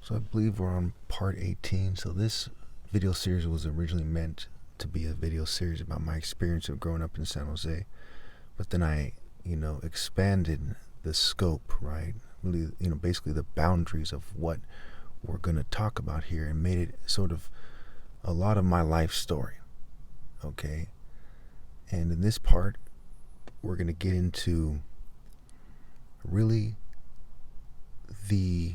So I believe we're on part 18. So this video series was originally meant to be a video series about my experience of growing up in San Jose. But then I, expanded the scope, right? Really, basically the boundaries of what we're going to talk about here and made it sort of a lot of my life story. Okay? And in this part, we're going to get into really the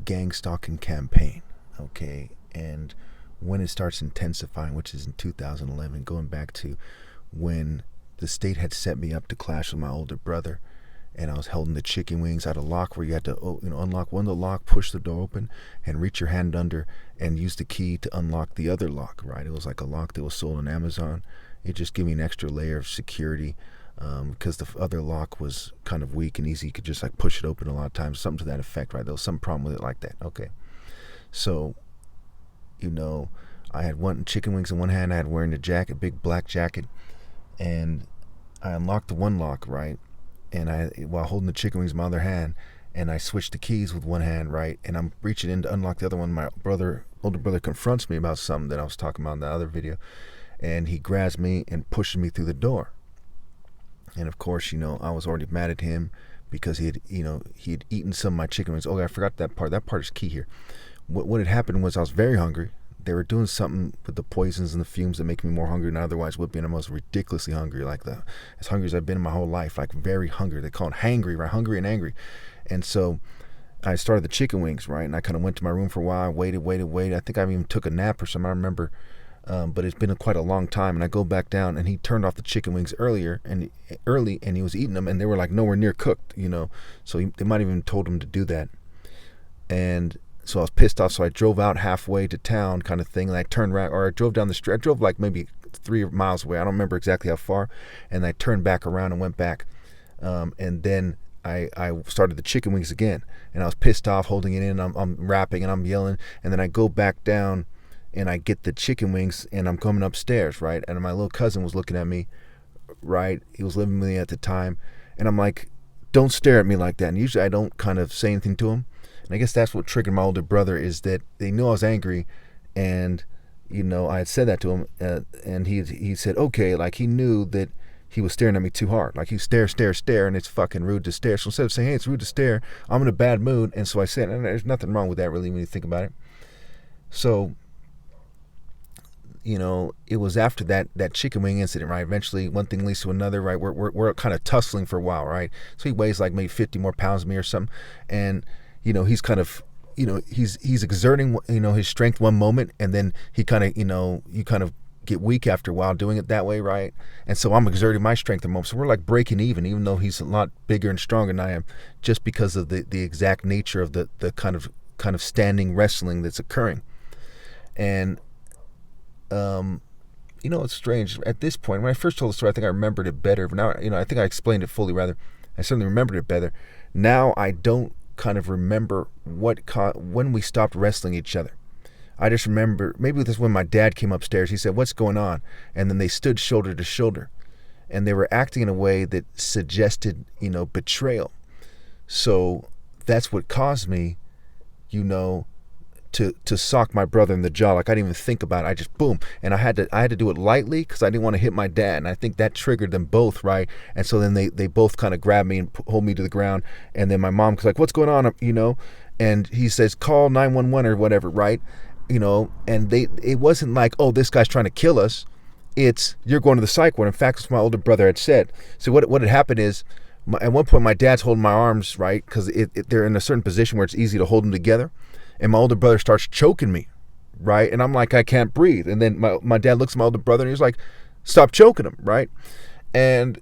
gang stalking campaign, okay, and when it starts intensifying, which is in 2011, going back to when the state had set me up to clash with my older brother, and I was holding the chicken wings out of lock where you had to, unlock one of the lock, push the door open, and reach your hand under and use the key to unlock the other lock, right? It was like a lock that was sold on Amazon. It just gave me an extra layer of security because the other lock was kind of weak and easy. You could just like push it open a lot of times, something to that effect, right? There was some problem with it like that. Okay. So, I had one chicken wings in one hand. I had wearing a jacket, big black jacket, and I unlocked the one lock, right? And while holding the chicken wings in my other hand, and I switched the keys with one hand, right? And I'm reaching in to unlock the other one. My older brother confronts me about something that I was talking about in the other video, and he grabs me and pushes me through the door. And of course, I was already mad at him because he had eaten some of my chicken wings. Oh, I forgot that part. That part is key here. What had happened was I was very hungry. They were doing something with the poisons and the fumes that make me more hungry than I otherwise would be. And I was ridiculously hungry, as hungry as I've been in my whole life, like very hungry. They call it hangry, right? Hungry and angry. And so I started the chicken wings, right? And I kind of went to my room for a while. I waited. I think I even took a nap or something. I remember. But it's been quite a long time, and I go back down, and he turned off the chicken wings early, and he was eating them, and they were like nowhere near cooked, so they might have even told him to do that. And so I was pissed off, so I drove out halfway to town kind of thing, and I turned around, or I drove down the street. I drove like maybe 3 miles away. I don't remember exactly how far, and I turned back around and went back, and then I started the chicken wings again, and I was pissed off, holding it in, I'm rapping, and I'm yelling, and then I go back down, and I get the chicken wings, and I'm coming upstairs, right? And my little cousin was looking at me, right? He was living with me at the time. And I'm like, don't stare at me like that. And usually I don't kind of say anything to him. And I guess that's what triggered my older brother, is that they knew I was angry. And, I had said that to him. And he said, okay, like he knew that he was staring at me too hard. Like he stare, and it's fucking rude to stare. So instead of saying, hey, it's rude to stare, I'm in a bad mood. And so I said, and there's nothing wrong with that really when you think about it. So, it was after that chicken wing incident, right? Eventually, one thing leads to another, right? We're kind of tussling for a while, right? So he weighs like maybe 50 more pounds than me or something, and he's kind of, he's exerting, his strength one moment, and then he kind of, you kind of get weak after a while doing it that way, right? And so I'm exerting my strength a moment, so we're like breaking even though he's a lot bigger and stronger than I am, just because of the exact nature of the kind of standing wrestling that's occurring, and. It's strange. At this point, when I first told the story, I think I remembered it better. But now, I think I explained it fully, rather. I certainly remembered it better. Now I don't kind of remember when we stopped wrestling each other. I just remember, maybe this is when my dad came upstairs. He said, what's going on? And then they stood shoulder to shoulder. And they were acting in a way that suggested, betrayal. So that's what caused me, to sock my brother in the jaw. Like I didn't even think about it. I just boom, and I had to do it lightly because I didn't want to hit my dad, and I think that triggered them both, right? And so then they both kind of grabbed me and hold me to the ground, and then my mom was like, "What's going on?" And he says, "Call 911 or whatever," right? And it wasn't like, "Oh, this guy's trying to kill us." It's, "You're going to the psych ward." In fact, that's what my older brother had said. So what had happened is, at one point my dad's holding my arms, right, because they're in a certain position where it's easy to hold them together. And my older brother starts choking me, right? And I'm like, I can't breathe. And then my dad looks at my older brother and he's like, stop choking him, right? And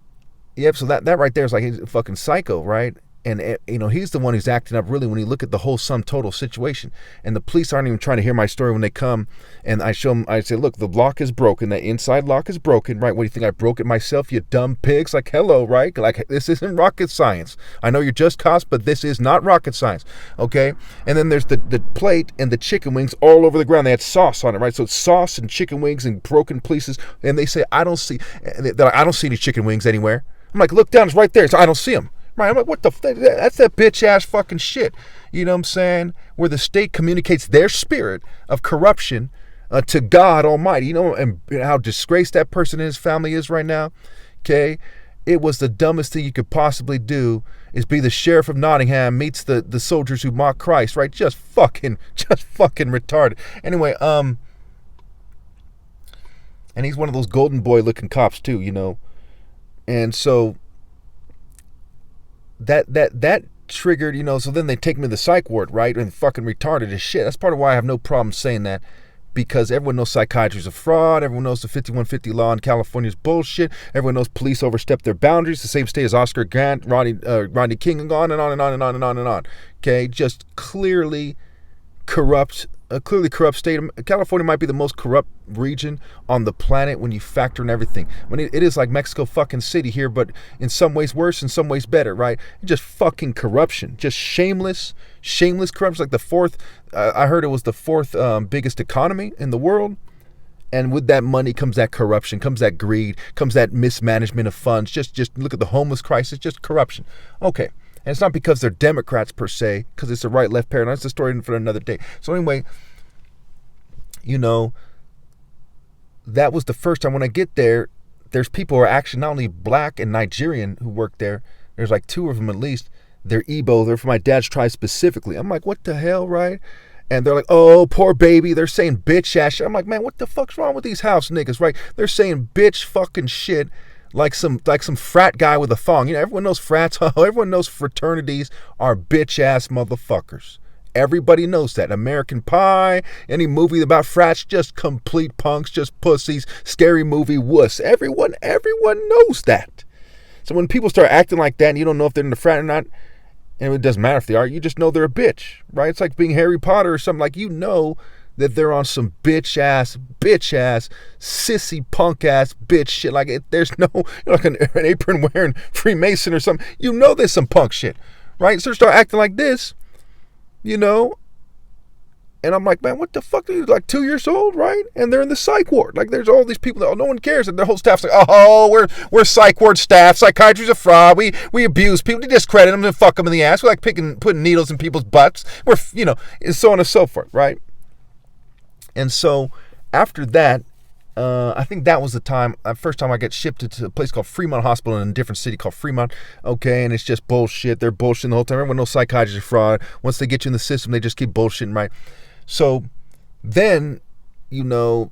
so that right there is like, he's a fucking psycho, right? And he's the one who's acting up really when you look at the whole sum total situation. And the police aren't even trying to hear my story when they come. And I show them, I say, look, the lock is broken. The inside lock is broken, right? What do you think? I broke it myself, you dumb pigs? Like, hello, right? Like, this isn't rocket science. I know you're just cops, but this is not rocket science, okay? And then there's the plate and the chicken wings all over the ground. They had sauce on it, right? So it's sauce and chicken wings and broken pieces. And they say, I don't see any chicken wings anywhere. I'm like, look down, it's right there. So I don't see them. Right, I'm like, what the that's that bitch ass fucking shit. You know what I'm saying? where the state communicates their spirit of corruption to God Almighty. You know, and how disgraced that person and his family is right now. Okay, it was the dumbest thing you could possibly do, is be the sheriff of Nottingham meets the soldiers who mock Christ, right? Just fucking retarded. Anyway, and he's one of those golden boy looking cops too, you know. And so that triggered, you know, so then they take me to the psych ward, right? And fucking retarded as shit. That's part of why I have no problem saying that, because everyone knows psychiatry is a fraud. Everyone knows the 5150 law in California is bullshit. Everyone knows police overstep their boundaries. The same state as Oscar Grant, Rodney King, and on and on and on and on and on and on. Okay, just clearly corrupt. A clearly corrupt state. California might be the most corrupt region on the planet when you factor in everything. When it is like Mexico fucking City here, but in some ways worse, in some ways better, right? Just fucking corruption, just shameless corruption. Like the fourth, I heard it was the fourth biggest economy in the world. And with that money comes that corruption, comes that greed, comes that mismanagement of funds. Just look at the homeless crisis, just corruption. Okay. And it's not because they're Democrats per se, because it's a right-left paradigm. That's a story for another day. So anyway, you know, that was the first time when I get there, there's people who are actually not only black and Nigerian who work there. There's like two of them at least. They're Igbo. They're from my dad's tribe specifically. I'm like, what the hell, right? And they're like, oh, poor baby. They're saying bitch ass shit. I'm like, man, what the fuck's wrong with these house niggas, right? They're saying bitch fucking shit. Like some frat guy with a thong. You know, everyone knows frats. Everyone knows fraternities are bitch ass motherfuckers. Everybody knows that. American Pie, any movie about frats, just complete punks, just pussies. Scary Movie, wuss. Everyone knows that. So when people start acting like that and you don't know if they're in the frat or not, and it doesn't matter if they are, you just know they're a bitch, right? It's like being Harry Potter or something. Like, you know that they're on some bitch ass, sissy punk ass bitch shit. Like, there's no, you know, like an apron wearing Freemason or something. You know there's some punk shit, right? So they start acting like this, you know. And I'm like, man, what the fuck? They're like 2 years old, right? And they're in the psych ward. Like, there's all these people that, oh, no one cares. And their whole staff's like, oh, we're psych ward staff. Psychiatry's a fraud. We abuse people. We discredit them and fuck them in the ass. We like putting needles in people's butts. We're, you know, and so on and so forth, right? And so after that, I think that was the time, first time I got shipped to a place called Fremont Hospital in a different city called Fremont. Okay, and it's just bullshit. They're bullshitting the whole time. Everyone knows psychiatry is fraud. Once they get you in the system, they just keep bullshitting, right? So then, you know,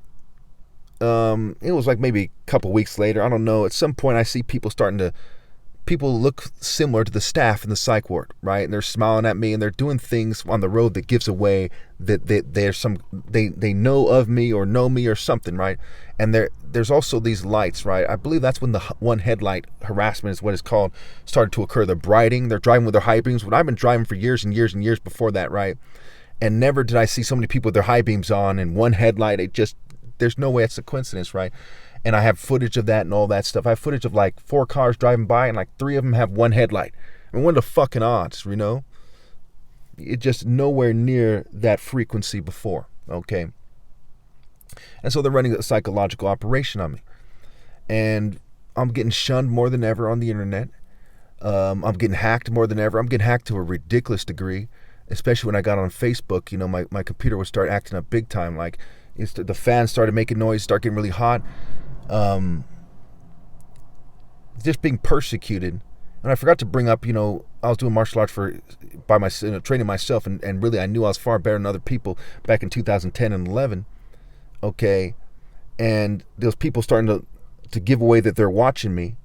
it was like maybe a couple weeks later. I don't know. At some point, I see people look similar to the staff in the psych ward, right? And they're smiling at me and they're doing things on the road that gives away that they know of me or know me or something, right? And there's also these lights, right? I believe that's when the one headlight harassment is what it's called, started to occur. The brighting, they're driving with their high beams. When I've been driving for years and years and years before that, right? And never did I see so many people with their high beams on and one headlight. There's no way it's a coincidence, right? And I have footage of that and all that stuff. I have footage of like 4 cars driving by and like 3 of them have one headlight. I mean, what are the fucking odds, you know? It just nowhere near that frequency before, okay? And so they're running a psychological operation on me. And I'm getting shunned more than ever on the internet. I'm getting hacked more than ever. I'm getting hacked to a ridiculous degree, especially when I got on Facebook. You know, my computer would start acting up big time. Like, the fans started making noise, start getting really hot. Just being persecuted. And I forgot to bring up, you know, I was doing martial arts training myself, and really I knew I was far better than other people back in 2010 and 11. Okay. And those people starting to give away that they're watching me,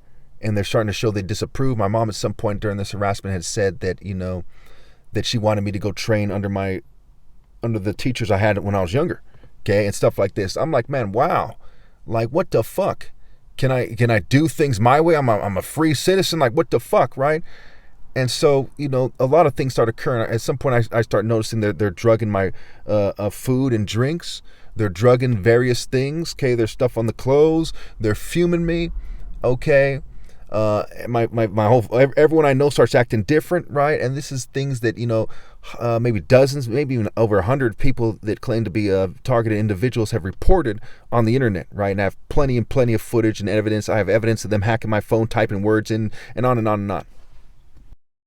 and they're starting to show they disapprove. My mom at some point during this harassment had said that, you know, that she wanted me to go train under the teachers I had when I was younger. Okay. And stuff like this. I'm like, man, wow. Like, what the fuck? Can I do things my way? I'm a free citizen. Like, what the fuck, right? And so, you know, a lot of things start occurring. At some point, I start noticing they're drugging my food and drinks. They're drugging various things. Okay, there's stuff on the clothes. They're fuming me. Okay, my whole everyone I know starts acting different, right? And this is things that, you know, maybe dozens, maybe even over 100 people that claim to be targeted individuals have reported on the internet, right? And I have plenty of footage and evidence. I have evidence of them hacking my phone, typing words in, and on and on and on.